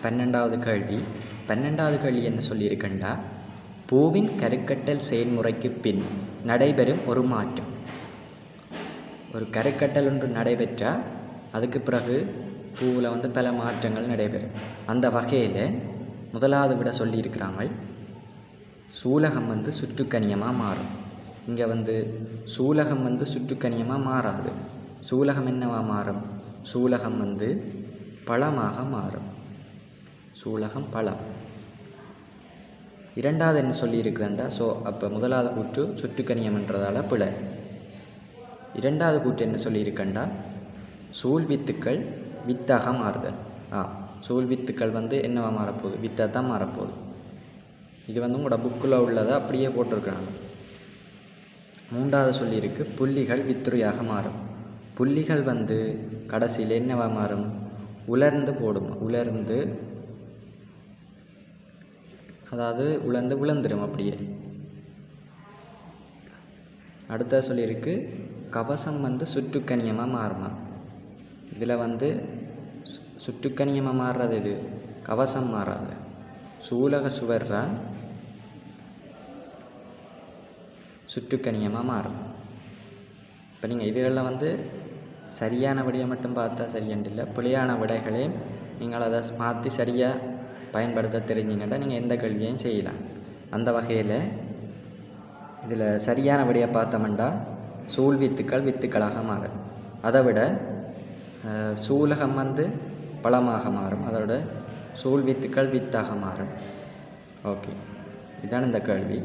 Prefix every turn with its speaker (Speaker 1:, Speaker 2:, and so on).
Speaker 1: 12வது கேள்வி. 12வது கேள்வி என்ன சொல்லியிருக்கண்டா, பூவின் கருக்கட்டல் செயல்முறைக்கு பின் நடைபெறும் ஒரு மாற்றம். ஒரு கருக்கட்டல் ஒன்று நடைபெற்றால் அதுக்கு பிறகு பூவில் பல மாற்றங்கள் நடைபெறும். அந்த வகையில் முதலாவது விட சொல்லியிருக்கிறாங்க, சூலகம் சுற்றுக்கனியமாக மாறும். இங்கே சூலகம் சுற்றுக்கனியமாக மாறாது. சூலகம் என்னவா மாறும்? சூலகம் பழமாக மாறும். சூலகம் பழம். இரண்டாவது என்ன சொல்லியிருக்குதுண்டா, அப்போ முதலாவது கூற்று சுற்றுக்கனியம்ன்றதால பிழை. இரண்டாவது கூற்று என்ன சொல்லியிருக்கண்டா, சூழ் வித்துக்கள் வித்தாக மாறுதல். சூழ் வித்துக்கள் என்னவா மாறப்போகுது? வித்தாக தான் மாறப்போகுது. இது உங்களோட புக்கில் உள்ளதை அப்படியே போட்டிருக்கிறாங்க. மூன்றாவது சொல்லியிருக்கு, புள்ளிகள் வித்துறையாக மாறும். புள்ளிகள் கடைசியில் என்னவா மாறும்? உலர்ந்து போடும். உலர்ந்து, அதாவது உலர்ந்து விழுந்துடும் அப்படியே. அடுத்த சொல்லியிருக்கு, கவசம் சுற்றுக்கனியமாக மாறுமா. இதில் சுற்றுக்கனியமாக மாறுறது இது, கவசம் மாறாது. சூலக சுவர்றால் சுற்றுக்கனியமாக மாறும். இப்போ நீங்கள் இதுகளில் சரியான விடையை மட்டும் பார்த்தா சரியாண்டில்லை, பிழையான விடைகளையும் நீங்கள் அதை மாற்றி சரியாக பயன்படுத்த தெரிஞ்சிங்கன்னா நீங்கள் எந்த கேள்வியையும் செய்யலாம். அந்த வகையில் இதில் சரியான விடையை பார்த்தோம்னா சூழ் வித்துக்கள் வித்துக்களாக மாறும். அதை விட சூலகம் பழமாக மாறும். அதோட சூழ் வித்துக்கள் வித்தாக மாறும். ஓகே, இதுதான் இந்த கேள்வி.